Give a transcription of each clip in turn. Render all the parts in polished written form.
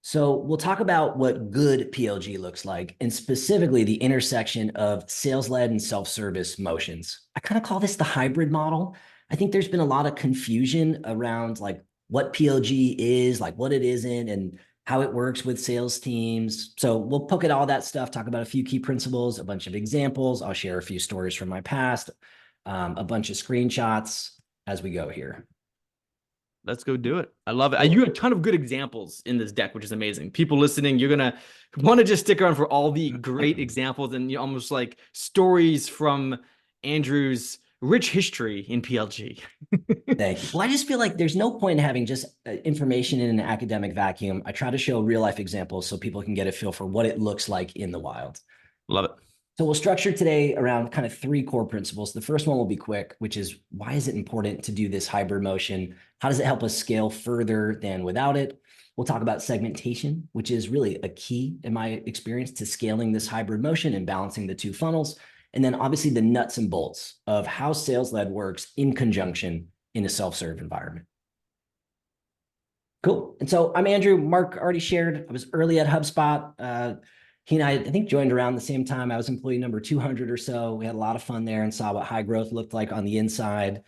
So we'll talk about what good PLG looks like, and specifically the intersection of sales-led and self-service motions. I kind of call this the hybrid model. I think there's been a lot of confusion around like what PLG is, like what it isn't, and how it works with sales teams. So we'll poke at all that stuff, talk about a few key principles, a bunch of examples. I'll share a few stories from my past, a bunch of screenshots as we go here. Let's go do it. I love it. You Cool. have a ton of good examples in this deck, which is amazing. People listening, you're gonna want to just stick around for all the great examples and almost like stories from Andrew's rich history in PLG. Thank you. Well, I just feel like there's no point in having just information in an academic vacuum. I try to show real life examples so people can get a feel for what it looks like in the wild. Love it. So we'll structure today around kind of three core principles. The first one will be quick, which is why is it important to do this hybrid motion? How does it help us scale further than without it? We'll talk about segmentation, which is really a key in my experience to scaling this hybrid motion and balancing the two funnels. And then obviously the nuts and bolts of how sales-led works in conjunction in a self-serve environment. Cool. And so I'm Andrew. Mark already shared. I was early at HubSpot. He and I think, joined around the same time. I was employee number 200 or so. We had a lot of fun there and saw what high growth looked like on the inside.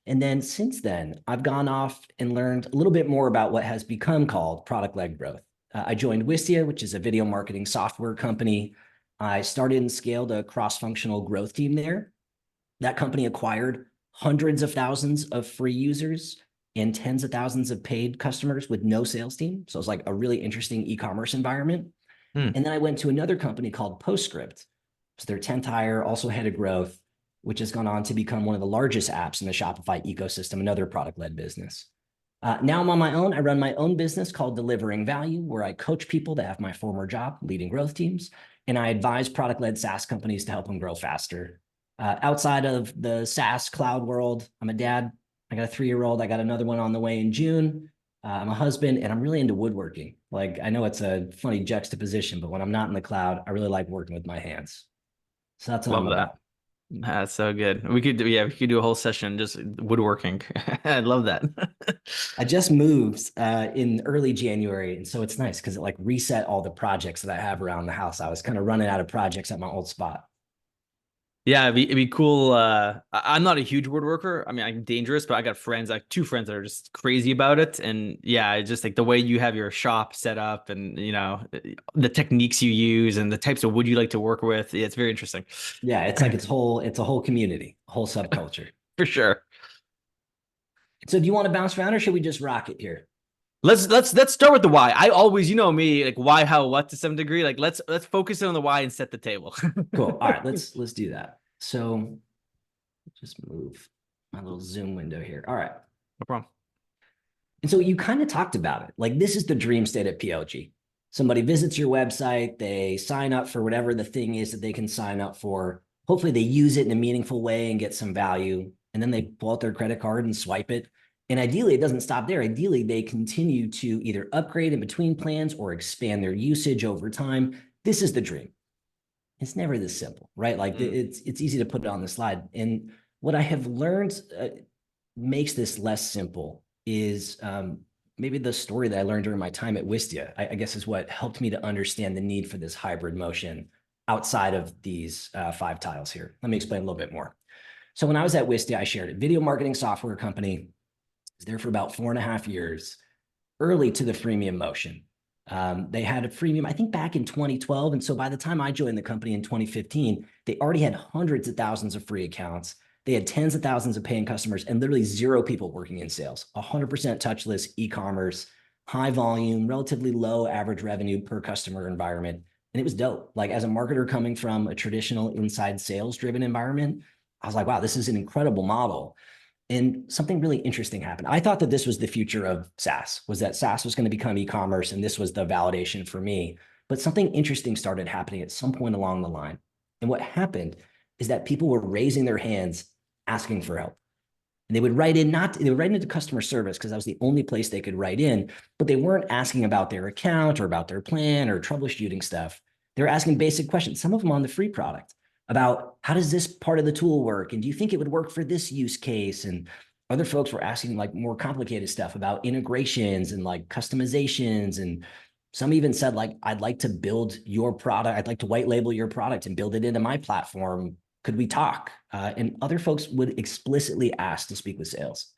And then since then, I've gone off and learned a little bit more about what has become called product-led growth. I joined Wistia, which is a video marketing software company. I started and scaled a cross-functional growth team there. That company acquired hundreds of thousands of free users and tens of thousands of paid customers with no sales team. So it's like a really interesting e-commerce environment. And then I went to another company called Postscript. It's their 10th hire, also head of growth, which has gone on to become one of the largest apps in the Shopify ecosystem, another product-led business. Now I'm on my own. I run my own business called Delivering Value, where I coach people that have my former job leading growth teams, and I advise product-led SaaS companies to help them grow faster. Outside of the SaaS cloud world, I'm a dad. I got a 3-year-old. I got another one on the way in June. I'm a husband, and I'm really into woodworking. Like, I know it's a funny juxtaposition, but when I'm not in the cloud, I really like working with my hands. So that's what I'm Love about. that. That's so good. We could do a whole session just woodworking. I love that. I just moved in early January, and so it's nice because it like reset all the projects that I have around the house. I was kind of running out of projects at my old spot. Yeah, it'd be cool. I'm not a huge woodworker. I mean, I'm dangerous, but I got friends, like two friends that are just crazy about it. And yeah, it's just like the way you have your shop set up and, the techniques you use and the types of wood you like to work with. Yeah, it's very interesting. Yeah, it's like it's a whole community, a whole subculture. For sure. So do you want to bounce around or should we just rock it here? Let's start with the why. I always, me, like why, how, what to some degree. Like let's focus on the why and set the table. Cool. All right, let's do that. So just move my little Zoom window here. All right. No problem. And so you kind of talked about it. Like this is the dream state at PLG. Somebody visits your website, they sign up for whatever the thing is that they can sign up for. Hopefully they use it in a meaningful way and get some value. And then they pull out their credit card and swipe it. And ideally, it doesn't stop there. Ideally, they continue to either upgrade in between plans or expand their usage over time. This is the dream. It's never this simple, right? Like it's easy to put it on the slide. And what I have learned makes this less simple is maybe the story that I learned during my time at Wistia, I guess is what helped me to understand the need for this hybrid motion outside of these 5 tiles here. Let me explain a little bit more. So when I was at Wistia, I shared it. Video marketing software company. I was there for about 4.5 years, early to the freemium motion. They had a freemium, I think back in 2012. And so by the time I joined the company in 2015, they already had hundreds of thousands of free accounts. They had tens of thousands of paying customers and literally 0 people working in sales, 100% touchless e-commerce, high volume, relatively low average revenue per customer environment. And it was dope. Like as a marketer coming from a traditional inside sales driven environment, I was like, wow, this is an incredible model. And something really interesting happened. I thought that this was the future of SaaS, was that SaaS was going to become e-commerce, and this was the validation for me. But something interesting started happening at some point along the line. And what happened is that people were raising their hands, asking for help. And they would write into customer service because that was the only place they could write in, but they weren't asking about their account or about their plan or troubleshooting stuff. They were asking basic questions, some of them on the free product, about how does this part of the tool work? And do you think it would work for this use case? And other folks were asking like more complicated stuff about integrations and like customizations and Some even said, like, I'd like to build your product. I'd like to white label your product and build it into my platform. Could we talk? And other folks would explicitly ask to speak with sales.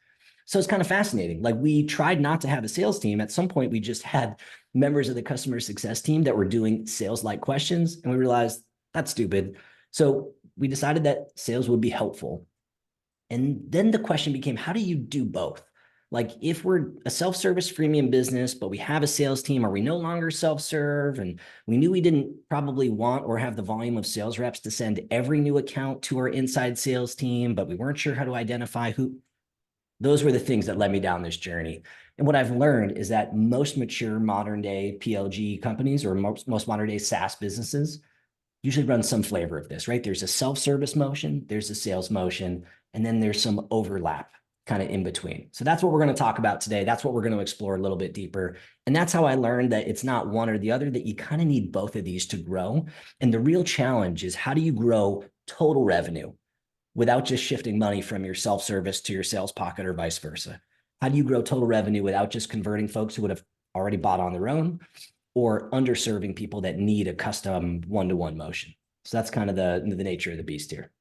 So it's kind of fascinating. Like, we tried not to have a sales team. At some point, we just had members of the customer success team that were doing sales-like questions. And we realized that's stupid. So we decided that sales would be helpful. And then the question became, how do you do both? Like, if we're a self-service freemium business, but we have a sales team, are we no longer self-serve? And we knew we didn't probably want or have the volume of sales reps to send every new account to our inside sales team, but we weren't sure how to identify who. Those were the things that led me down this journey. And what I've learned is that most mature modern day PLG companies, or most modern day SaaS businesses, usually run some flavor of this, right? There's a self-service motion, there's a sales motion, and then there's some overlap kind of in between. So that's what we're going to talk about today. That's what we're going to explore a little bit deeper. And that's how I learned that it's not one or the other, that you kind of need both of these to grow. And the real challenge is, how do you grow total revenue without just shifting money from your self-service to your sales pocket or vice versa? How do you grow total revenue without just converting folks who would have already bought on their own, or underserving people that need a custom one-to-one motion? So that's kind of the nature of the beast here.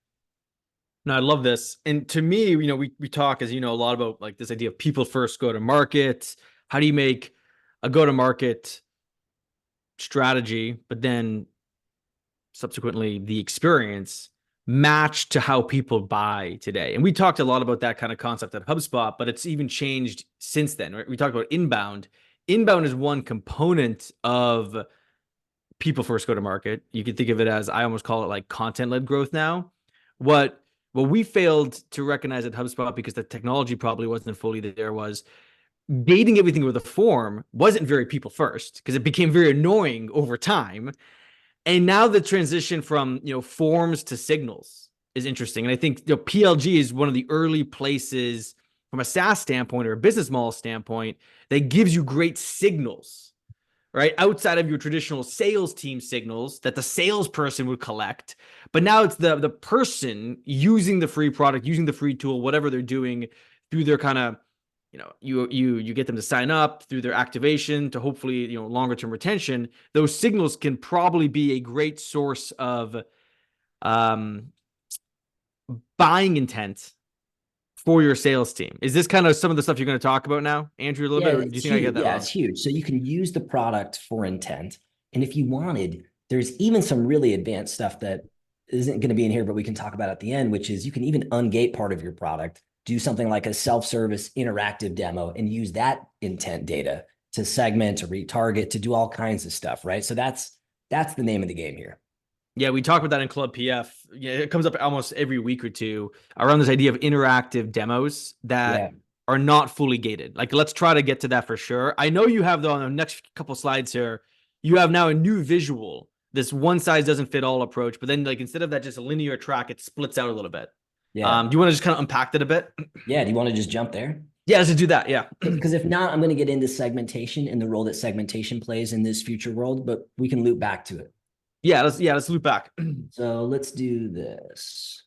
No, I love this. And to me, we talk, as you know, a lot about like this idea of people first go to market. How do you make a go to market strategy, but then subsequently the experience match to how people buy today? And we talked a lot about that kind of concept at HubSpot, but it's even changed since then, right? We talked about inbound. Inbound is one component of people first go to market. You can think of it as, I almost call it like content-led growth now. What we failed to recognize at HubSpot, because the technology probably wasn't fully there, was gating everything with a form wasn't very people first, because it became very annoying over time. And now the transition from forms to signals is interesting. And I think PLG is one of the early places from a SaaS standpoint or a business model standpoint that gives you great signals, right? Outside of your traditional sales team signals that the salesperson would collect. But now it's the person using the free product, using the free tool, whatever they're doing, through their kind of, you get them to sign up, through their activation to hopefully, longer term retention. Those signals can probably be a great source of buying intent for your sales team. Is this kind of some of the stuff you're going to talk about now, Andrew, a little bit? Or do you think I get that wrong? It's huge. So you can use the product for intent. And if you wanted, there's even some really advanced stuff that isn't going to be in here, but we can talk about at the end, which is you can even ungate part of your product, do something like a self-service interactive demo, and use that intent data to segment, to retarget, to do all kinds of stuff, right? So that's the name of the game here. Yeah, we talk about that in ClubPF. Yeah, it comes up almost every week or two around this idea of interactive demos that are not fully gated. Like, let's try to get to that for sure. I know you have, though, on the next couple slides here, you have now a new visual, this one size doesn't fit all approach, but then like instead of that just a linear track, it splits out a little bit. Yeah. Do you want to just kind of unpack that a bit? Yeah. Do you want to just jump there? Yeah, let's do that. Yeah. Because if not, I'm going to get into segmentation and the role that segmentation plays in this future world, but we can loop back to it. Yeah, let's loop back. So let's do this.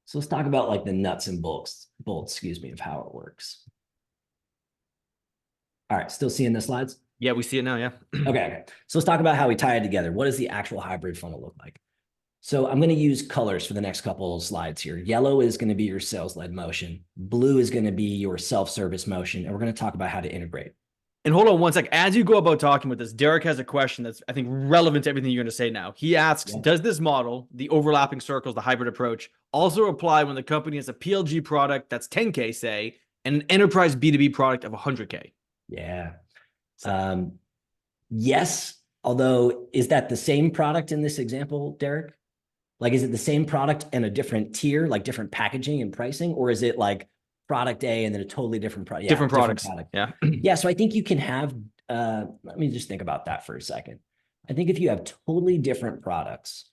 So let's talk about like the nuts and bolts, of how it works. All right, still seeing the slides? Yeah, we see it now, yeah. Okay, so let's talk about how we tie it together. What does the actual hybrid funnel look like? So I'm going to use colors for the next couple of slides here. Yellow is going to be your sales-led motion. Blue is going to be your self-service motion. And we're going to talk about how to integrate. And hold on one sec. As you go about talking with this, Derek has a question that's, I think, relevant to everything you're going to say now. He asks, does this model, the overlapping circles, the hybrid approach, also apply when the company has a PLG product that's 10K, say, and an enterprise B2B product of 100K? Yeah. Yes. Although, is that the same product in this example, Derek? Like, is it the same product and a different tier, like different packaging and pricing? Or is it like product A and then a totally different product? Yeah, different products. Yeah. Yeah. So I think you can have, let me just think about that for a second. I think if you have totally different products,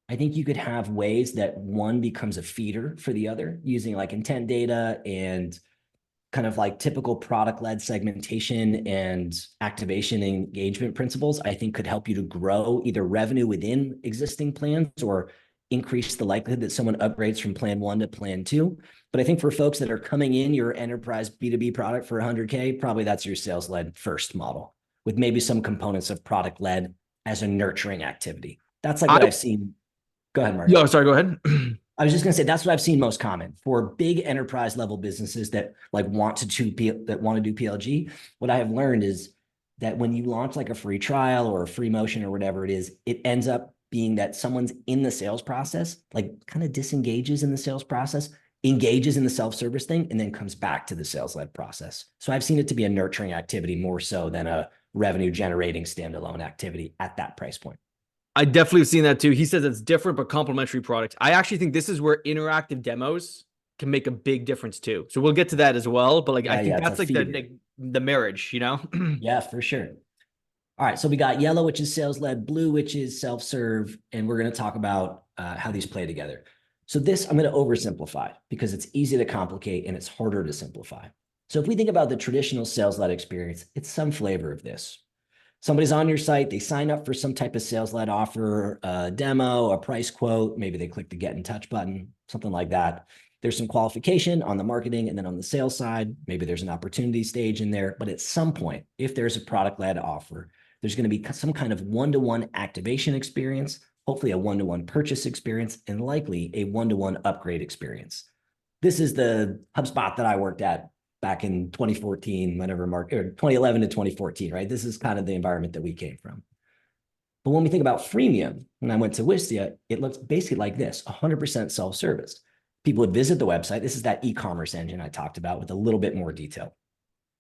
I think you could have ways that one becomes a feeder for the other using like intent data and kind of like typical product-led segmentation and activation and engagement principles. I think could help you to grow either revenue within existing plans or increase the likelihood that someone upgrades from plan 1 to plan 2. But I think for folks that are coming in your enterprise B2B product for 100K, probably that's your sales led first model with maybe some components of product led as a nurturing activity. That's like I what I've seen. Go ahead, Mark. Yo, sorry, go ahead. I was just going to say that's what I've seen most common for big enterprise level businesses that like want to do PLG. What I have learned is that when you launch like a free trial or a free motion or whatever it is, it ends up being that someone's in the sales process, like kind of disengages in the sales process, engages in the self-service thing, and then comes back to the sales-led process. So I've seen it to be a nurturing activity more so than a revenue generating standalone activity at that price point. I definitely have seen that too. He says it's different but complementary products. I actually think this is where interactive demos can make a big difference too. So we'll get to that as well. But like, I think that's like the marriage, you know? Yeah, for sure. All right, so we got yellow, which is sales-led, blue, which is self-serve, and we're going to talk about how these play together. So this, I'm going to oversimplify because it's easy to complicate and it's harder to simplify. So if we think about the traditional sales-led experience, it's some flavor of this. Somebody's on your site, they sign up for some type of sales-led offer, a demo, a price quote, maybe they click the get in touch button, something like that. There's some qualification on the marketing, and then on the sales side, maybe there's an opportunity stage in there. But at some point, if there's a product-led offer, there's going to be some kind of one-to-one activation experience, hopefully a one-to-one purchase experience, and likely a one-to-one upgrade experience. This is the HubSpot that I worked at back in 2014, whenever Mark, or 2011 to 2014, right? This is kind of the environment that we came from. But when we think about freemium, when I went to Wistia, it looks basically like this, 100% self-service. People would visit the website. This is that e-commerce engine I talked about with a little bit more detail.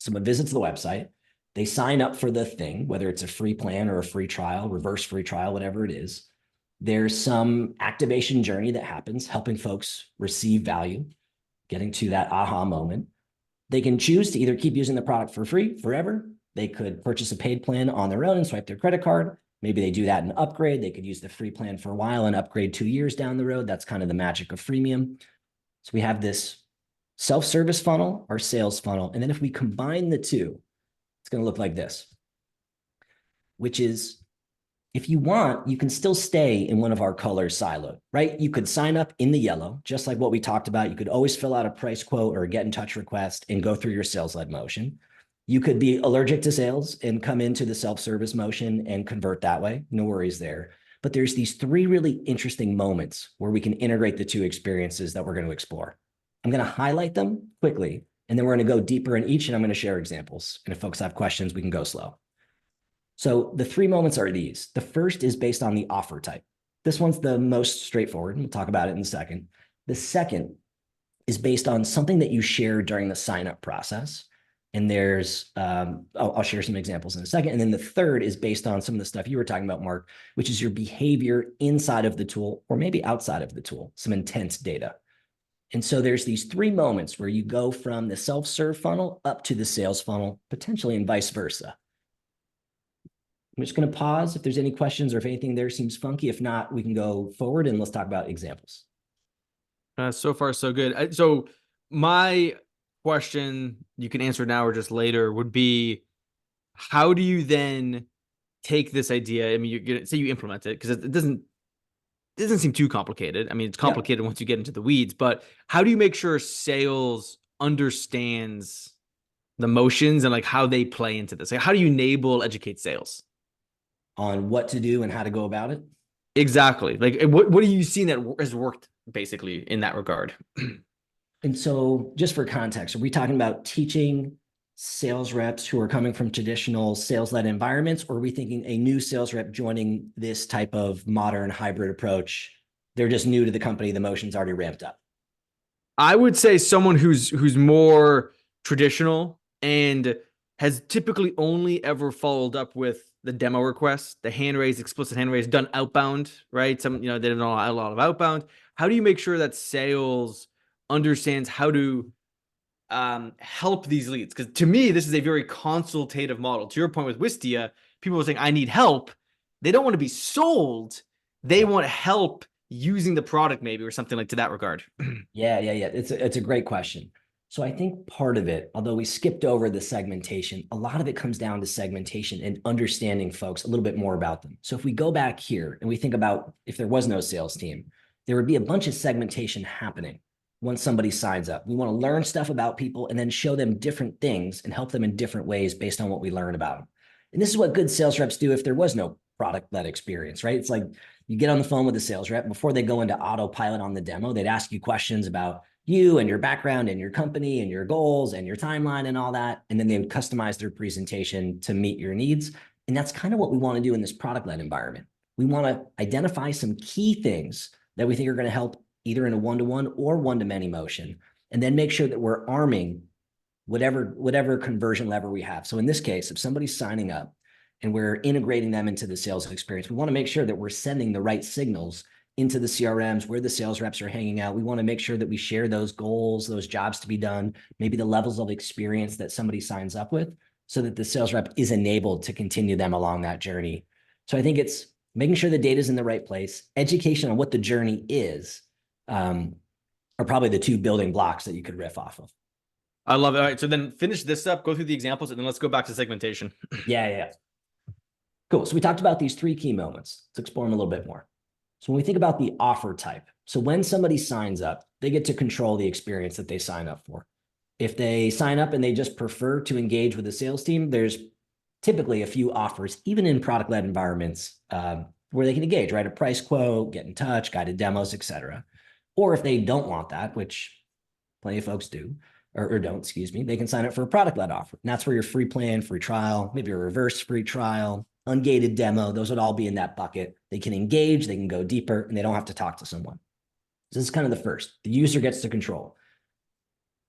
Someone visits the website, they sign up for the thing, whether it's a free plan or a free trial, reverse free trial, whatever it is. There's some activation journey that happens, helping folks receive value, getting to that aha moment. They can choose to either keep using the product for free forever. They could purchase a paid plan on their own and swipe their credit card. Maybe they do that and upgrade. They could use the free plan for a while and upgrade 2 years down the road. That's kind of the magic of freemium. So we have this self-service funnel, our sales funnel. And then if we combine the two, it's going to look like this, which is if you want, you can still stay in one of our colors siloed, right? You could sign up in the yellow, just like what we talked about. You could always fill out a price quote or a get in touch request and go through your sales-led motion. You could be allergic to sales and come into the self-service motion and convert that way. No worries there. But there's these 3 really interesting moments where we can integrate the 2 experiences that we're going to explore. I'm going to highlight them quickly, and then we're going to go deeper in each, and I'm going to share examples. And if folks have questions, we can go slow. So the 3 moments are these. The first is based on the offer type. This one's the most straightforward, and we'll talk about it in a second. The second is based on something that you shared during the sign-up process. And there's, I'll share some examples in a second. And then the third is based on some of the stuff you were talking about, Mark, which is your behavior inside of the tool or maybe outside of the tool, some intense data. And so there's these 3 moments where you go from the self-serve funnel up to the sales funnel, potentially and vice versa. I'm just going to pause if there's any questions or if anything there seems funky. If not, we can go forward and let's talk about examples. So far, so good. So my question, you can answer now or just later, would be, how do you then take this idea? I mean, you say you implement it because it doesn't seem too complicated. I mean, it's complicated once you get into the weeds, but how do you make sure sales understands the motions and like how they play into this? Like, how do you educate sales on what to do and how to go about it? Exactly. Like, what are you seeing that has worked basically in that regard? And so just for context, are we talking about teaching sales reps who are coming from traditional sales-led environments, or are we thinking a new sales rep joining this type of modern hybrid approach? They're just new to the company. The motion's already ramped up. I would say someone who's more traditional and has typically only ever followed up with the demo request, the hand raise, explicit hand raise done outbound, right? Some, they don't know a lot of outbound. How do you make sure that sales understands how to help these leads? Because to me, this is a very consultative model. To your point with Wistia, people are saying, I need help. They don't want to be sold. They want help using the product maybe or something like to that regard. Yeah. It's a great question. So I think part of it, although we skipped over the segmentation, a lot of it comes down to segmentation and understanding folks a little bit more about them. So if we go back here and we think about if there was no sales team, there would be a bunch of segmentation happening once somebody signs up. We want to learn stuff about people and then show them different things and help them in different ways based on what we learn about them. And this is what good sales reps do if there was no product-led experience, right? It's like you get on the phone with a sales rep before they go into autopilot on the demo, they'd ask you questions about you and your background and your company and your goals and your timeline and all that. And then they would customize their presentation to meet your needs. And that's kind of what we want to do in this product-led environment. We want to identify some key things that we think are going to help either in a one-to-one or one-to-many motion, and then make sure that we're arming whatever conversion lever we have. So in this case, if somebody's signing up and we're integrating them into the sales experience, we want to make sure that we're sending the right signals into the CRMs where the sales reps are hanging out. We want to make sure that we share those goals, those jobs to be done, maybe the levels of experience that somebody signs up with, so that the sales rep is enabled to continue them along that journey. So I think it's making sure the data is in the right place, education on what the journey is, are probably the two building blocks that you could riff off of. I love it. All right, so then finish this up, go through the examples, and then let's go back to segmentation. Yeah. Cool. So we talked about these 3 key moments. Let's explore them a little bit more. So when we think about the offer type, so when somebody signs up, they get to control the experience that they sign up for. If they sign up and they just prefer to engage with the sales team, there's typically a few offers, even in product-led environments, where they can engage, right? A price quote, get in touch, guided demos, etc. Or if they don't want that, which plenty of folks do, or don't, excuse me, they can sign up for a product-led offer. And that's where your free plan, free trial, maybe a reverse free trial, ungated demo, those would all be in that bucket. They can engage, they can go deeper, and they don't have to talk to someone. So this is kind of the first. The user gets to control.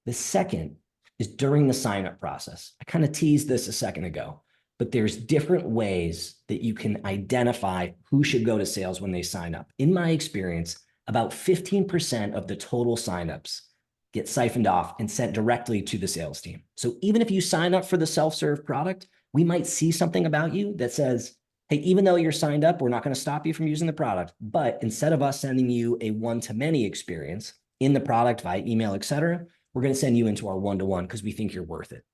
The second is during the sign-up process. I kind of teased this a second ago, but there's different ways that you can identify who should go to sales when they sign up. In my experience, about 15% of the total signups get siphoned off and sent directly to the sales team. So even if you sign up for the self-serve product, we might see something about you that says, hey, even though you're signed up, we're not going to stop you from using the product. But instead of us sending you a one-to-many experience in the product via email, et cetera, we're going to send you into our one-to-one because we think you're worth it.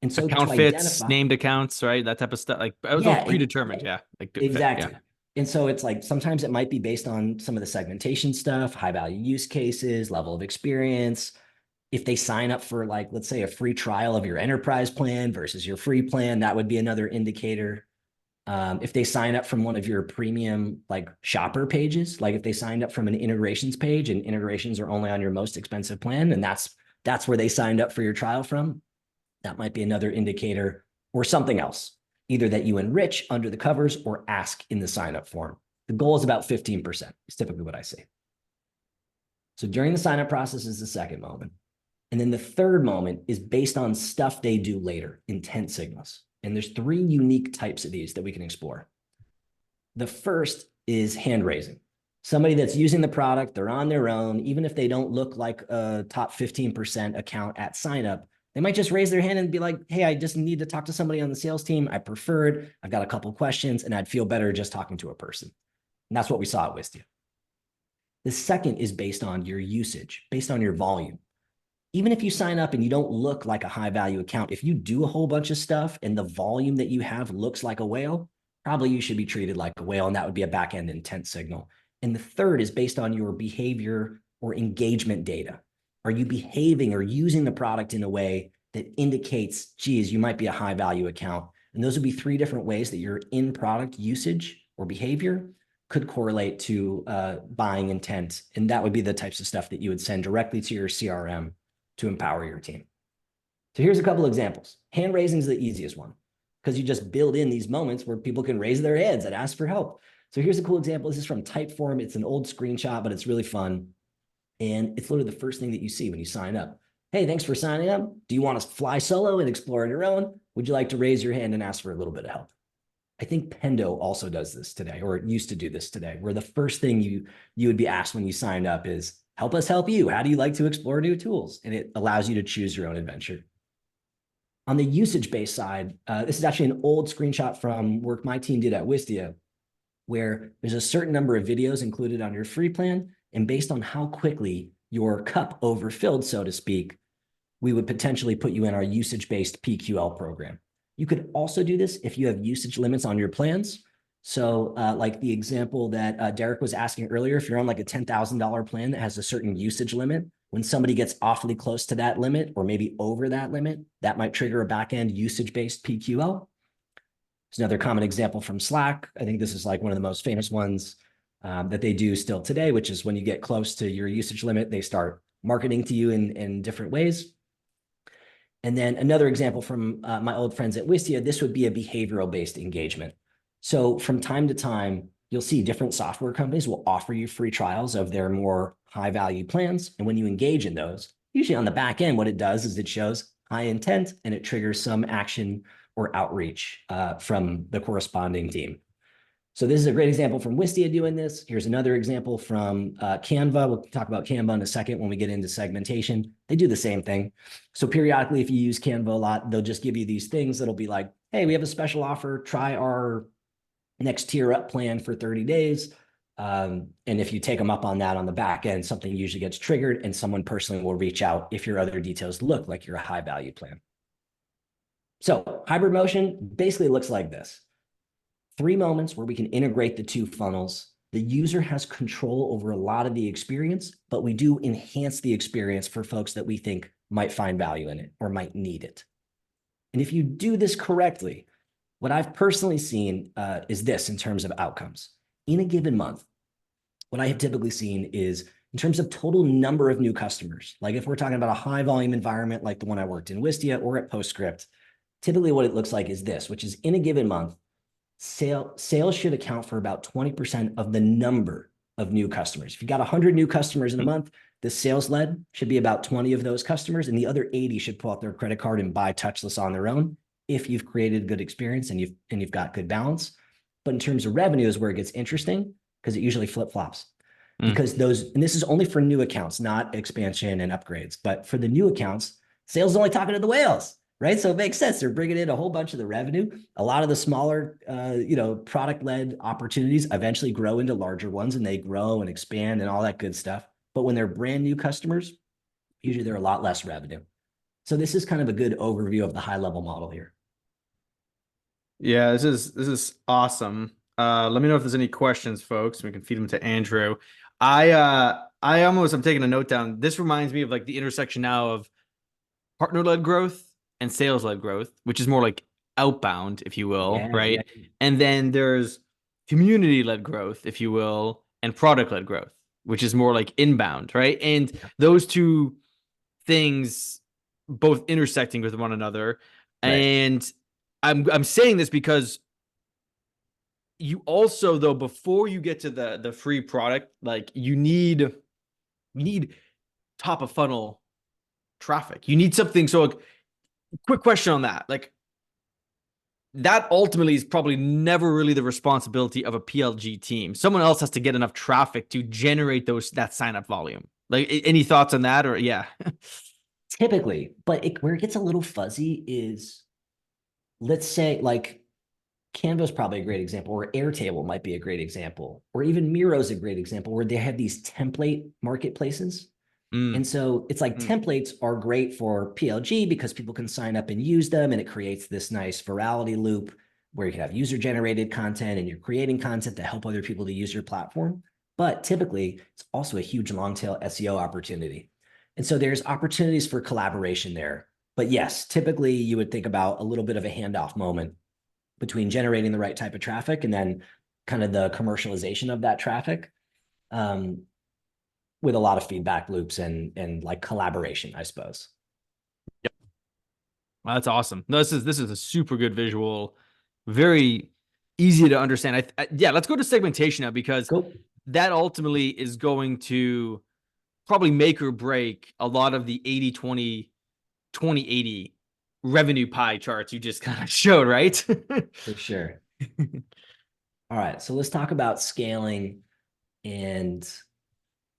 And so Account fits, named accounts, right? That type of stuff. Like those predetermined. Yeah. Like exactly. Yeah. And so it's like, sometimes it might be based on some of the segmentation stuff, high value use cases, level of experience. If they sign up for, like, let's say a free trial of your enterprise plan versus your free plan, that would be another indicator. If they sign up from one of your premium, like, shopper pages, like if they signed up from an integrations page and integrations are only on your most expensive plan, and that's where they signed up for your trial from, that might be another indicator, or something else, either that you enrich under the covers or ask in the sign-up form. The goal is about 15%, is typically what I say. So during the sign-up process is the second moment. And then the third moment is based on stuff they do later, intent signals. And there's 3 unique types of these that we can explore. The first is hand raising. Somebody that's using the product, they're on their own, even if they don't look like a top 15% account at sign-up, they might just raise their hand and be like, hey, I just need to talk to somebody on the sales team. I prefer it. I've got a couple questions, and I'd feel better just talking to a person. And that's what we saw at Wistia. The second is based on your usage, based on your volume. Even if you sign up and you don't look like a high value account, if you do a whole bunch of stuff and the volume that you have looks like a whale, probably you should be treated like a whale, and that would be a back-end intent signal. And the third is based on your behavior or engagement data. Are you behaving or using the product in a way that indicates, geez, you might be a high value account? And those would be 3 different ways that your in-product usage or behavior could correlate to buying intent. And that would be the types of stuff that you would send directly to your CRM to empower your team. So here's a couple examples. Hand raising is the easiest one because you just build in these moments where people can raise their hands and ask for help. So here's a cool example. This is from Typeform. It's an old screenshot, but it's really fun. And it's literally the first thing that you see when you sign up. Hey, thanks for signing up. Do you want to fly solo and explore on your own? Would you like to raise your hand and ask for a little bit of help? I think Pendo also does this today, or it used to do this today, where the first thing you would be asked when you signed up is, help us help you. How do you like to explore new tools? And it allows you to choose your own adventure. On the usage-based side, this is actually an old screenshot from work my team did at Wistia, where there's a certain number of videos included on your free plan, and based on how quickly your cup overfilled, so to speak, we would potentially put you in our usage-based PQL program. You could also do this if you have usage limits on your plans. So like the example that Derek was asking earlier, if you're on like a $10,000 plan that has a certain usage limit, when somebody gets awfully close to that limit or maybe over that limit, that might trigger a backend usage-based PQL. It's another common example from Slack. I think this is like one of the most famous ones that they do still today, which is when you get close to your usage limit, they start marketing to you in different ways. And then another example from my old friends at Wistia, this would be a behavioral-based engagement. So from time to time, you'll see different software companies will offer you free trials of their more high-value plans. And when you engage in those, usually on the back end, what it does is it shows high intent and it triggers some action or outreach from the corresponding team. So this is a great example from Wistia doing this. Here's another example from Canva. We'll talk about Canva in a second when we get into segmentation. They do the same thing. So periodically, if you use Canva a lot, they'll just give you these things that'll be like, hey, we have a special offer. Try our next tier up plan for 30 days. And if you take them up on that on the back end, something usually gets triggered and someone personally will reach out if your other details look like you're a high value plan. So hybrid motion basically looks like this. 3 moments where we can integrate the 2 funnels. The user has control over a lot of the experience, but we do enhance the experience for folks that we think might find value in it or might need it. And if you do this correctly, what I've personally seen is this in terms of outcomes. In a given month, what I have typically seen is in terms of total number of new customers, like if we're talking about a high volume environment like the one I worked in Wistia or at Postscript, typically what it looks like is this, which is in a given month, sales should account for about 20% of the number of new customers. If you got 100 new customers in a month, the sales lead should be about 20 of those customers, and the other 80 should pull out their credit card and buy touchless on their own if you've created a good experience and you've got good balance. But in terms of revenue is where it gets interesting because it usually flip-flops. Because those, and this is only for new accounts, not expansion and upgrades, but for the new accounts, sales is only talking to the whales, right? So it makes sense. They're bringing in a whole bunch of the revenue. A lot of the smaller, product-led opportunities eventually grow into larger ones and they grow and expand and all that good stuff. But when they're brand new customers, usually they're a lot less revenue. So this is kind of a good overview of the high-level model here. Yeah, this is awesome. Let me know if there's any questions, folks. We can feed them to Andrew. I'm taking a note down. This reminds me of like the intersection now of partner-led growth and sales-led growth, which is more like outbound, if you will, right? Yeah. And then there's community-led growth, if you will, and product-led growth, which is more like inbound, right? And those two things both intersecting with one another. Right. And I'm saying this because you also, though, before you get to the free product, like you need top of funnel traffic. You need something. So like, quick question on that. Like that ultimately is probably never really the responsibility of a PLG team. Someone else has to get enough traffic to generate that sign up volume. Like any thoughts on that? Or yeah. Typically, but where it gets a little fuzzy is, let's say like Canva is probably a great example, or Airtable might be a great example, or even Miro is a great example where they have these template marketplaces. And so it's like templates are great for PLG because people can sign up and use them, and it creates this nice virality loop where you can have user generated content and you're creating content to help other people to use your platform. But typically, it's also a huge long tail SEO opportunity. And so there's opportunities for collaboration there. But yes, typically you would think about a little bit of a handoff moment between generating the right type of traffic and then kind of the commercialization of that traffic. With a lot of feedback loops and like collaboration, I suppose. Yep. Well, that's awesome. No, this is a super good visual, very easy to understand. Yeah, let's go to segmentation now because Cool. that ultimately is going to probably make or break a lot of the 80-20, 20-80 revenue pie charts you just kind of showed, right? For sure. All right, so let's talk about scaling and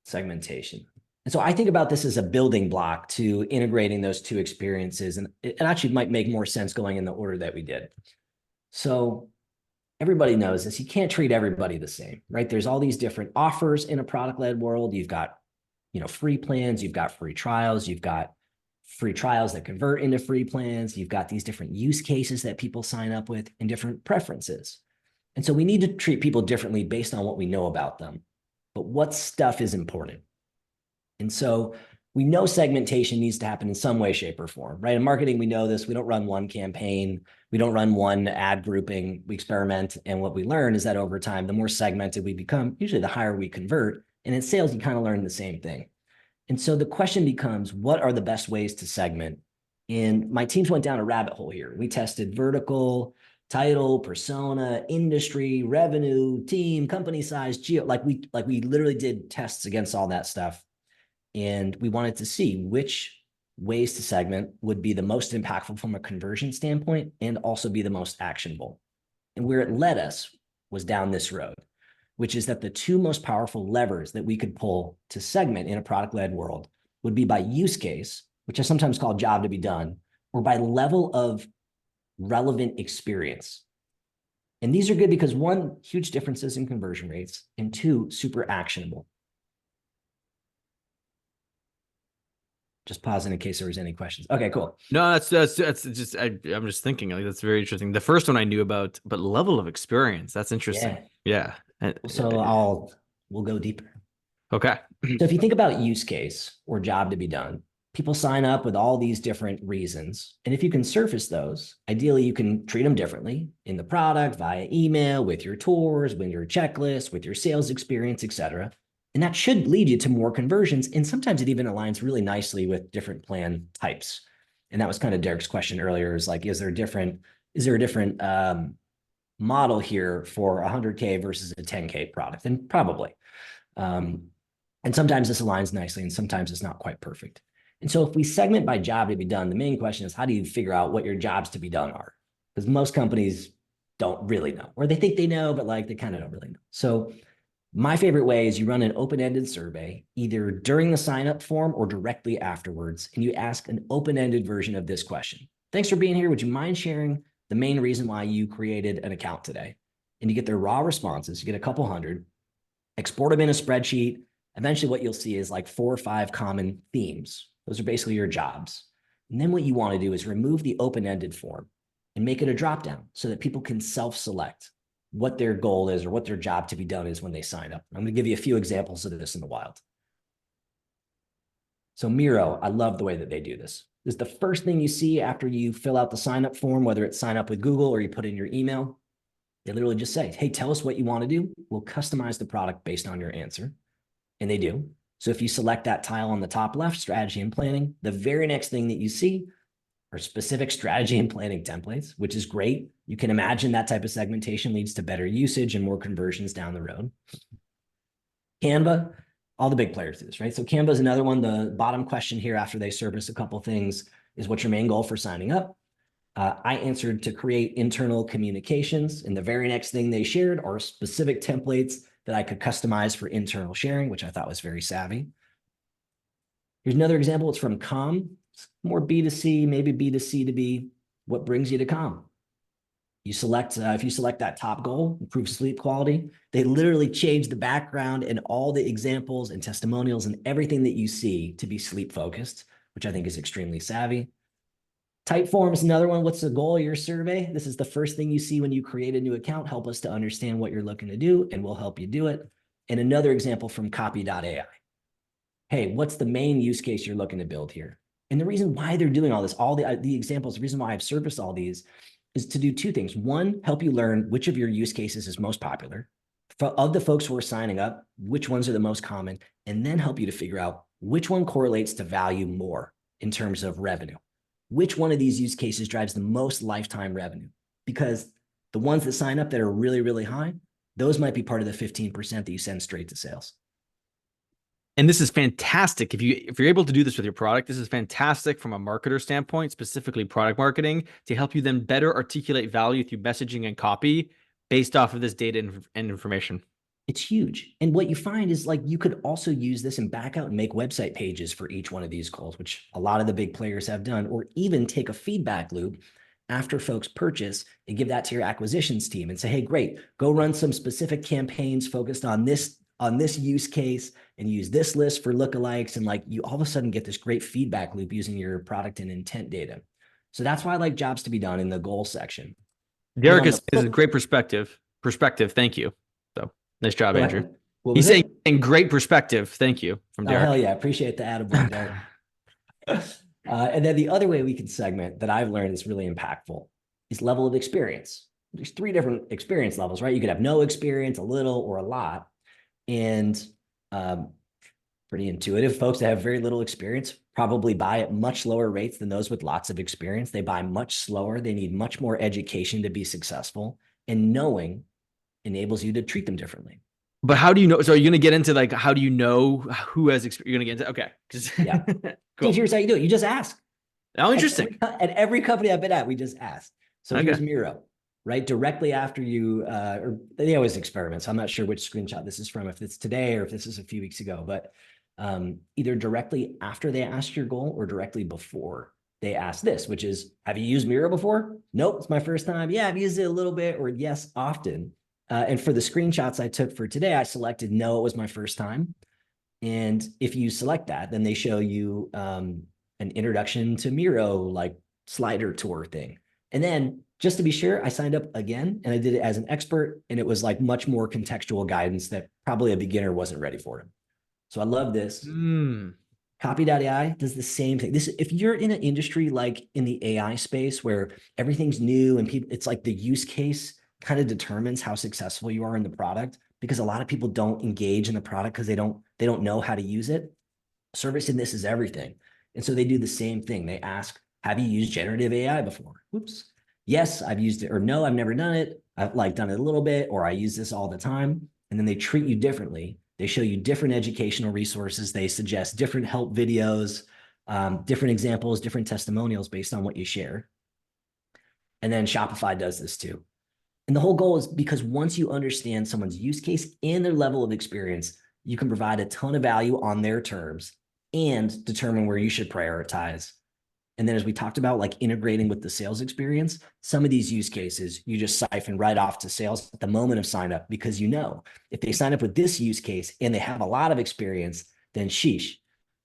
segmentation. And so I think about this as a building block to integrating those two experiences. And it actually might make more sense going in the order that we did. So everybody knows this. You can't treat everybody the same, right? There's all these different offers in a product-led world. You've got, free plans, you've got free trials, you've got free trials that convert into free plans. You've got these different use cases that people sign up with and different preferences. And so we need to treat people differently based on what we know about them. But what stuff is important? And so we know segmentation needs to happen in some way, shape, or form, right? In marketing, we know this. We don't run one campaign. We don't run one ad grouping. We experiment. And what we learn is that over time, the more segmented we become, usually the higher we convert. And in sales, you kind of learn the same thing. And so the question becomes, what are the best ways to segment? And my teams went down a rabbit hole here. We tested vertical, title, persona, industry, revenue, team, company size, geo. Like we literally did tests against all that stuff. And we wanted to see which ways to segment would be the most impactful from a conversion standpoint and also be the most actionable. And where it led us was down this road, which is that the two most powerful levers that we could pull to segment in a product-led world would be by use case, which I sometimes call job to be done, or by level of relevant experience. And these are good because one, huge differences in conversion rates, and two, super actionable. Just pausing in case there was any questions. Okay, cool. No, that's just I'm just thinking like that's very interesting. The first one I knew about, but level of experience, that's interesting. Yeah. So we'll go deeper. Okay. So if you think about use case or job to be done, people sign up with all these different reasons. And if you can surface those, ideally you can treat them differently in the product, via email, with your tours, with your checklist, with your sales experience, et cetera. And that should lead you to more conversions. And sometimes it even aligns really nicely with different plan types. And that was kind of Derek's question earlier, is like, is there a different model here for 100K versus a 10K product? And probably. And sometimes this aligns nicely and sometimes it's not quite perfect. And so if we segment by job to be done, the main question is, how do you figure out what your jobs to be done are? Because most companies don't really know, or they think they know, but like they kind of don't really know. So my favorite way is you run an open-ended survey, either during the sign-up form or directly afterwards, and you ask an open-ended version of this question. Thanks for being here. Would you mind sharing the main reason why you created an account today? And you get their raw responses. You get a couple hundred, export them in a spreadsheet. Eventually what you'll see is like 4 or 5 common themes. Those are basically your jobs. And then what you want to do is remove the open-ended form and make it a dropdown so that people can self-select what their goal is or what their job to be done is when they sign up. I'm going to give you a few examples of this in the wild. So Miro, I love the way that they do this. This is the first thing you see after you fill out the sign up form, whether it's sign up with Google or you put in your email. They literally just say, hey, tell us what you want to do. We'll customize the product based on your answer. And they do. So if you select that tile on the top left, strategy and planning, the very next thing that you see are specific strategy and planning templates, which is great. You can imagine that type of segmentation leads to better usage and more conversions down the road. Canva, all the big players do this, right? So Canva is another one. The bottom question here after they service a couple things is, what's your main goal for signing up? I answered to create internal communications. And the very next thing they shared are specific templates that I could customize for internal sharing, which I thought was very savvy. Here's another example. It's from Calm. It's more B2C, maybe B2C to B. What brings you to Calm? You select, if you select that top goal, improve sleep quality, they literally change the background and all the examples and testimonials and everything that you see to be sleep focused, which I think is extremely savvy. Typeform is another one. What's the goal of your survey? This is the first thing you see when you create a new account. Help us to understand what you're looking to do, and we'll help you do it. And another example from copy.ai. Hey, what's the main use case you're looking to build here? And the reason why they're doing all this, all the examples, the reason why I've serviced all these is to do two things. One, help you learn which of your use cases is most popular. Of the folks who are signing up, which ones are the most common, and then help you to figure out which one correlates to value more in terms of revenue. Which one of these use cases drives the most lifetime revenue? Because the ones that sign up that are really, really high, those might be part of the 15% that you send straight to sales. And this is fantastic. If you're able to do this with your product, this is fantastic from a marketer standpoint, specifically product marketing, to help you then better articulate value through messaging and copy based off of this data and information. It's huge. And what you find is, like, you could also use this and back out and make website pages for each one of these goals, which a lot of the big players have done, or even take a feedback loop after folks purchase and give that to your acquisitions team and say, hey, great, go run some specific campaigns focused on this use case and use this list for lookalikes. And like, you all of a sudden get this great feedback loop using your product and intent data. So that's why I like jobs to be done in the goal section. Derek is a great perspective. perspective. Thank you. So nice job, Go Andrew. ahead. What He's was saying it? great perspective. Thank you from Oh, hell Derek. yeah. Appreciate the attaboy, Derek. And then the other way we can segment that I've learned is really impactful is level of experience. There's three different experience levels, right? You could have no experience, a little, or a lot. And um, pretty intuitive folks that have very little experience probably buy at much lower rates than those with lots of experience. They buy much slower. They need much more education to be successful. And knowing enables you to treat them differently. But how do you know? So are you going to get into like, how do you know who has experience? You're going to get into, Yeah. okay. So Cool. here's how you do it. You just ask. How At every, interesting. at every company I've been at, we just ask. So here's Okay. Miro, right? Directly after you, or they always experiment. So I'm not sure which screenshot this is from, if it's today or if this is a few weeks ago, but either directly after they asked your goal or directly before they asked this, which is, have you used Miro before? Nope, it's my first time. Yeah, I've used it a little bit, or yes, often. And for the screenshots I took for today, I selected no, it was my first time. And if you select that, then they show you an introduction to Miro, like slider tour thing. And then just to be sure, I signed up again and I did it as an expert. And it was like much more contextual guidance that probably a beginner wasn't ready for. So I love this. Hmm. Copy.ai does the same thing. This, if you're in an industry like in the AI space where everything's new and people, it's like the use case kind of determines how successful you are in the product, because a lot of people don't engage in the product because they don't know how to use it. Service in this is everything. And so they do the same thing. They ask, have you used generative AI before? Oops. Yes, I've used it, or no, I've never done it. I've like done it a little bit, or I use this all the time. And then they treat you differently. They show you different educational resources. They suggest different help videos, different examples, different testimonials based on what you share. And then Shopify does this too. And the whole goal is because once you understand someone's use case and their level of experience, you can provide a ton of value on their terms and determine where you should prioritize. And then, as we talked about, like integrating with the sales experience, some of these use cases you just siphon right off to sales at the moment of sign up, because you know if they sign up with this use case and they have a lot of experience, then sheesh,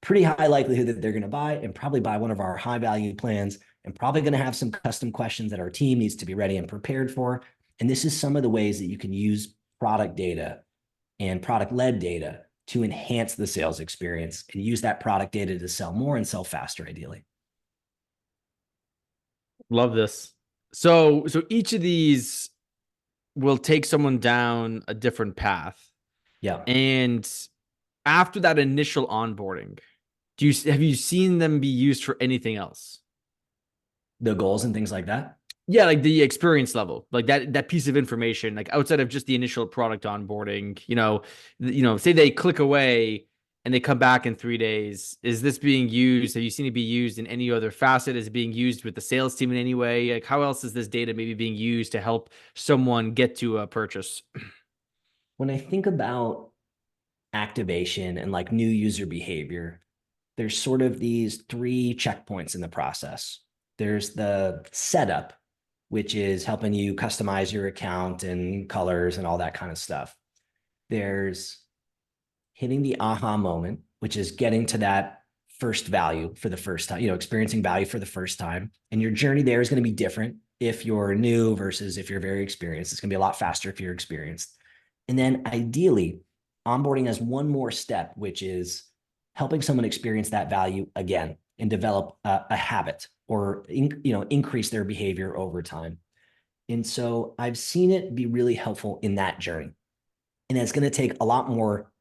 pretty high likelihood that they're going to buy, and probably buy one of our high value plans, and probably going to have some custom questions that our team needs to be ready and prepared for. And this is some of the ways that you can use product data and product led data to enhance the sales experience and use that product data to sell more and sell faster, ideally. Love this. So each of these will take someone down a different path. Yeah. And after that initial onboarding, have you seen them be used for anything else? The goals and things like that. Yeah, like the experience level, like that piece of information, like outside of just the initial product onboarding, say they click away and they come back in 3 days. Is this being used? Have you seen it be used in any other facet? Is it being used with the sales team in any way? Like how else is this data maybe being used to help someone get to a purchase? When I think about activation and like new user behavior, there's sort of these three checkpoints in the process. There's the setup, which is helping you customize your account and colors and all that kind of stuff. There's hitting the aha moment, which is getting to that first value for the first time, experiencing value for the first time. And your journey there is going to be different if you're new versus if you're very experienced. It's going to be a lot faster if you're experienced. And then ideally, onboarding as one more step, which is helping someone experience that value again and develop a habit or increase their behavior over time. And so I've seen it be really helpful in that journey. And it's going to take a lot more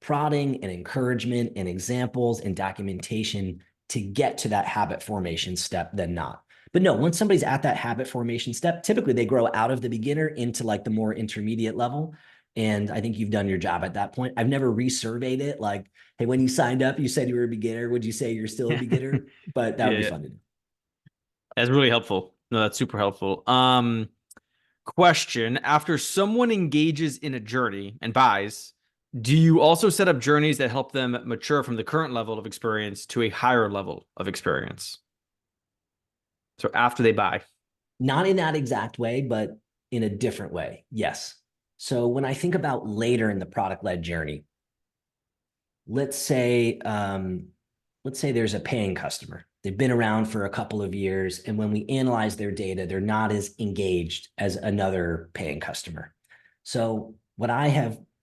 prodding and encouragement and examples and documentation to get to that habit formation step than not. But no, once somebody's at that habit formation step, typically they grow out of the beginner into like the more intermediate level. And I think you've done your job at that point. I've never resurveyed it. Like, hey, when you signed up, you said you were a beginner. Would you say you're still a beginner? But that would be Yeah, fun to do. that's really helpful. No, that's super helpful. Question: after someone engages in a journey and buys, do you also set up journeys that help them mature from the current level of experience to a higher level of experience? So after they buy. Not in that exact way, but in a different way. Yes. So when I think about later in the product led journey, let's say there's a paying customer. They've been around for a couple of years, and when we analyze their data, they're not as engaged as another paying customer. So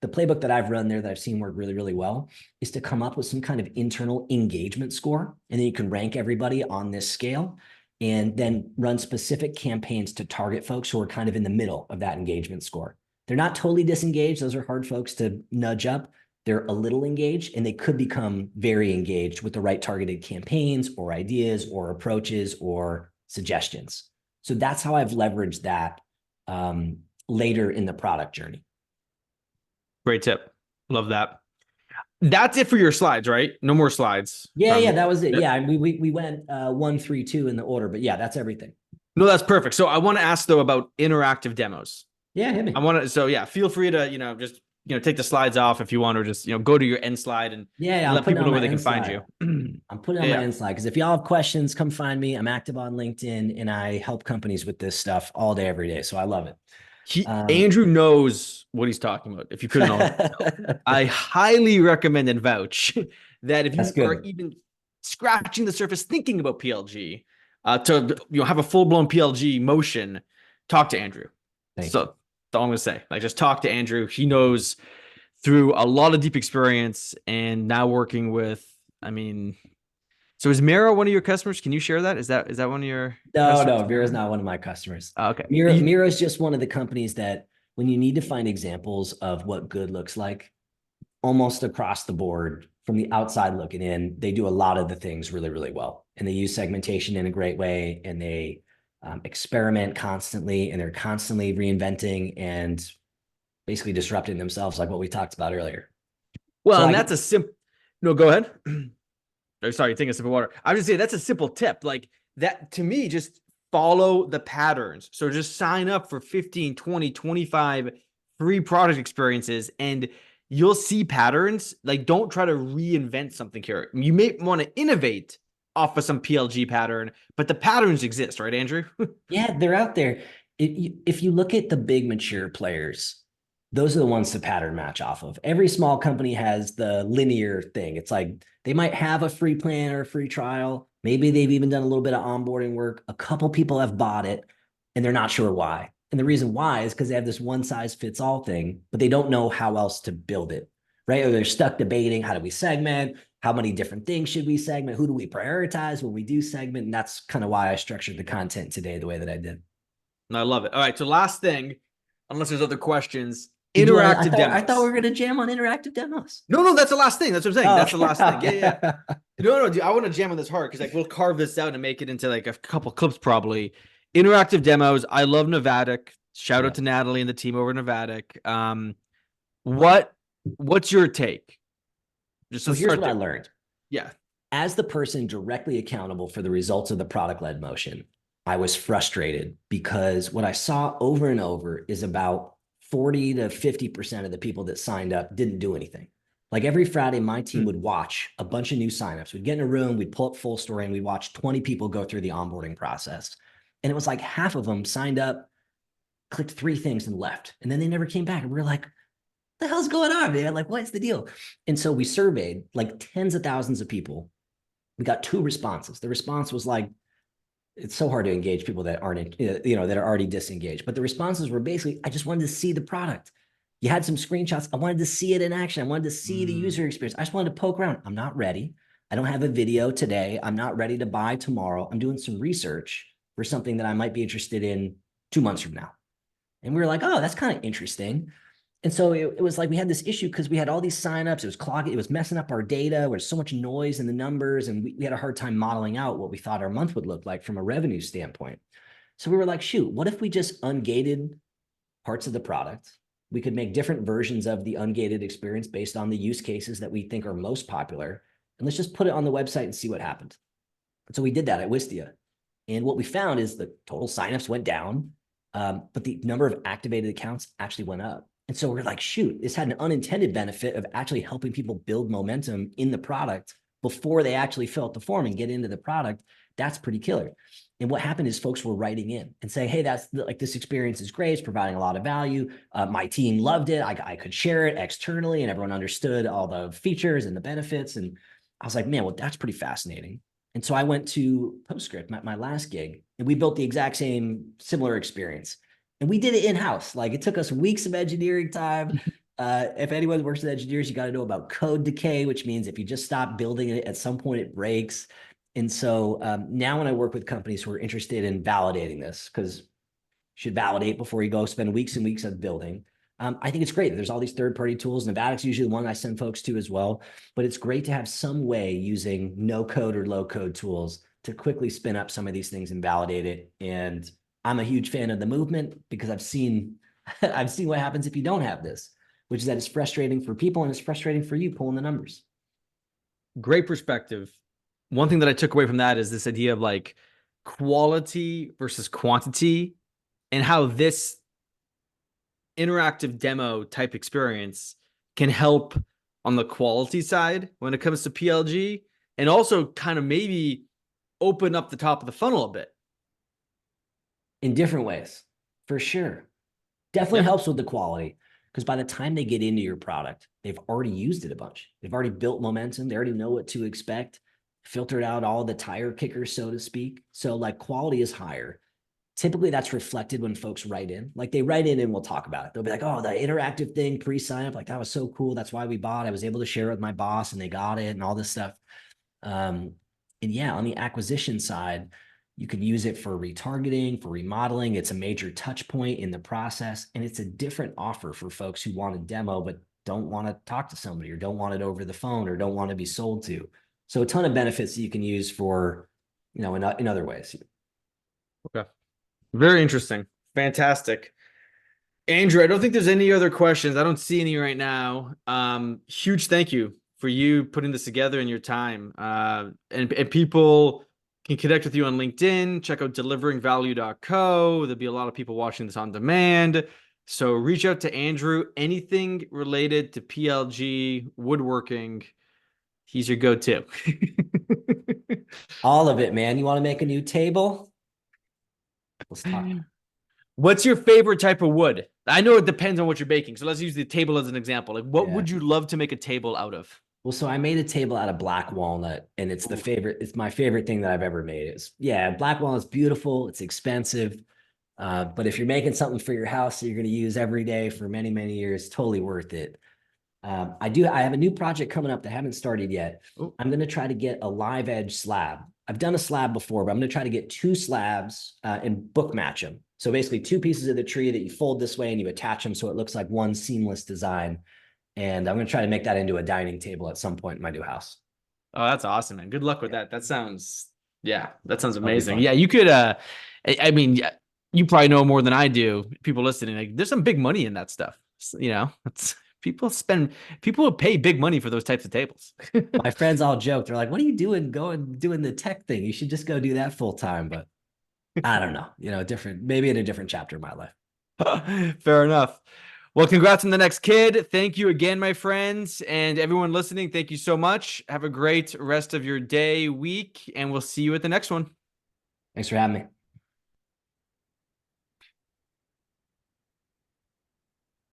the playbook that I've run there that I've seen work really, really well is to come up with some kind of internal engagement score. And then you can rank everybody on this scale and then run specific campaigns to target folks who are kind of in the middle of that engagement score. They're not totally disengaged. Those are hard folks to nudge up. They're a little engaged and they could become very engaged with the right targeted campaigns or ideas or approaches or suggestions. So that's how I've leveraged that later in the product journey. Great tip. Love that. That's it for your slides, right? No more slides Yeah, from that was it. Yeah, we went 1, 3, 2 in the order, but yeah, that's everything. No, that's perfect. So I want to ask though about interactive demos. Yeah, hit me. I want to, so yeah, feel free to, just, take the slides off if you want, or just, go to your end slide and Yeah, I'm let putting it people on know where my they can end find slide. you. I'm putting it on my Yeah. end slide because if y'all have questions, come find me. I'm active on LinkedIn and I help companies with this stuff all day, every day. So I love it. Andrew knows what he's talking about. If you couldn't already tell, I highly recommend and vouch that if That's you are good. even scratching the surface, thinking about PLG, to have a full blown PLG motion, talk to Andrew. Thank So you. that's all I'm gonna say. Like, just talk to Andrew. He knows through a lot of deep experience and now working with. I mean, so is Miro one of your customers? Can you share that? Is that one of your No, customers? Mira's not one of my customers. Oh, okay. Mira is just one of the companies that when you need to find examples of what good looks like, almost across the board from the outside looking in, they do a lot of the things really, really well. And they use segmentation in a great way and they experiment constantly and they're constantly reinventing and basically disrupting themselves, like what we talked about earlier. Well, So and I, that's a simple. No, go ahead. Oh, sorry, taking a sip of water. I was just saying that's a simple tip. Like that to me, just follow the patterns. So just sign up for 15, 20, 25 free product experiences and you'll see patterns. Like don't try to reinvent something here. You may want to innovate off of some PLG pattern, but the patterns exist, right, Andrew? yeah, they're out there. If you look at the big mature players, those are the ones to pattern match off of. Every small company has the linear thing. It's like they might have a free plan or a free trial. Maybe they've even done a little bit of onboarding work. A couple people have bought it and they're not sure why. And the reason why is because they have this one size fits all thing, but they don't know how else to build it, right? Or they're stuck debating how do we segment? How many different things should we segment? Who do we prioritize when we do segment? And that's kind of why I structured the content today the way that I did. I love it. All right. So last thing, unless there's other questions, Did you want? interactive I thought we demos. were gonna jam on interactive demos. No, that's the last thing. That's what I'm saying. Oh, That's the okay. last thing. Yeah. Okay. No, dude, I want to jam on this hard because like we'll carve this out and make it into like a couple clips probably. Interactive demos. I love Nevadic. Shout out Yeah. to Natalie and the team over Nevadic. What what's your take? Just So to here's start what I there. learned. Yeah. As the person directly accountable for the results of the product led motion, I was frustrated because what I saw over and over is about 40 to 50% of the people that signed up didn't do anything. Like every Friday, my team would watch a bunch of new signups. We'd get in a room, we'd pull up full story, and we'd watch 20 people go through the onboarding process. And it was like half of them signed up, clicked 3 things, and left. And then they never came back. And we were like, the hell's going on, man? Like, what's the deal? And so we surveyed like tens of thousands of people. We got 2 responses. The response was like, it's so hard to engage people that aren't, that are already disengaged. But the responses were basically, I just wanted to see the product. You had some screenshots. I wanted to see it in action. I wanted to see the user experience. I just wanted to poke around. I'm not ready. I don't have a video today. I'm not ready to buy tomorrow. I'm doing some research for something that I might be interested in 2 months from now. And we were like, oh, that's kind of interesting. And so it was like we had this issue because we had all these signups. It was clogging, it was messing up our data. There was so much noise in the numbers, and we had a hard time modeling out what we thought our month would look like from a revenue standpoint. So we were like, shoot, what if we just ungated parts of the product? We could make different versions of the ungated experience based on the use cases that we think are most popular. And let's just put it on the website and see what happened. And so we did that at Wistia. And what we found is the total signups went down, but the number of activated accounts actually went up. And so we're like, shoot, this had an unintended benefit of actually helping people build momentum in the product before they actually fill out the form and get into the product. That's pretty killer. And what happened is folks were writing in and saying, hey, that's like this experience is great. It's providing a lot of value. My team loved it. I could share it externally and everyone understood all the features and the benefits. And I was like, man, well, that's pretty fascinating. And so I went to Postscript, my last gig, and we built the exact same similar experience. And we did it in-house. Like it took us weeks of engineering time. If anyone works with engineers, you got to know about code decay, which means if you just stop building it, at some point it breaks. And so now when I work with companies who are interested in validating this, because you should validate before you go spend weeks and weeks of building. I think it's great. There's all these third-party tools, and Navadic's usually the one I send folks to as well. But it's great to have some way using no-code or low-code tools to quickly spin up some of these things and validate it. And I'm a huge fan of the movement because I've seen I've seen what happens if you don't have this, which is that it's frustrating for people and it's frustrating for you pulling the numbers. Great perspective. One thing that I took away from that is this idea of like quality versus quantity, and how this interactive demo type experience can help on the quality side when it comes to PLG, and also kind of maybe open up the top of the funnel a bit. In different ways, for sure. Definitely helps with the quality, because by the time they get into your product, they've already used it a bunch. They've already built momentum. They already know what to expect, filtered out all the tire kickers, so to speak. So like quality is higher. Typically that's reflected when folks write in. Like they write in and we'll talk about it. They'll be like, oh, the interactive thing, pre-sign up, like that was so cool. That's why we bought. I was able to share it with my boss and they got it and all this stuff. And yeah, on the acquisition side, you can use it for retargeting, for remodeling. It's a major touch point in the process. And it's a different offer for folks who want a demo, but don't want to talk to somebody or don't want it over the phone or don't want to be sold to. So a ton of benefits that you can use for, in other ways. Okay. Very interesting. Fantastic. Andrew, I don't think there's any other questions. I don't see any right now. Huge thank you for you putting this together in your time. And people can connect with you on LinkedIn. Check out deliveringvalue.co. There'll be a lot of people watching this on demand. So reach out to Andrew. Anything related to PLG, woodworking, he's your go-to. All of it, man. You want to make a new table? Let's talk. What's your favorite type of wood? I know it depends on what you're baking. So let's use the table as an example. Like, what would you love to make a table out of? Well, so I made a table out of black walnut, and it's it's my favorite thing that I've ever made. Black walnut's beautiful. It's expensive. But if you're making something for your house that you're going to use every day for many, many years, totally worth it. I have a new project coming up that I haven't started yet. Ooh. I'm going to try to get a live edge slab. I've done a slab before, but I'm going to try to get two slabs and book match them. So basically two pieces of the tree that you fold this way and you attach them so it looks like one seamless design. And I'm going to try to make that into a dining table at some point in my new house. Oh, that's awesome, man. Good luck with that. That sounds amazing. fun. Yeah, you could, I mean, yeah, you probably know more than I do. People listening, like, there's some big money in that stuff. It's people will pay big money for those types of tables. My friends all joke. They're like, what are you doing doing the tech thing? You should just go do that full time. But I don't know, maybe in a different chapter of my life. Fair enough. Well, congrats on the next kid. Thank you again, my friends, and everyone listening. Thank you so much. Have a great rest of your day, week, and we'll see you at the next one. Thanks for having me.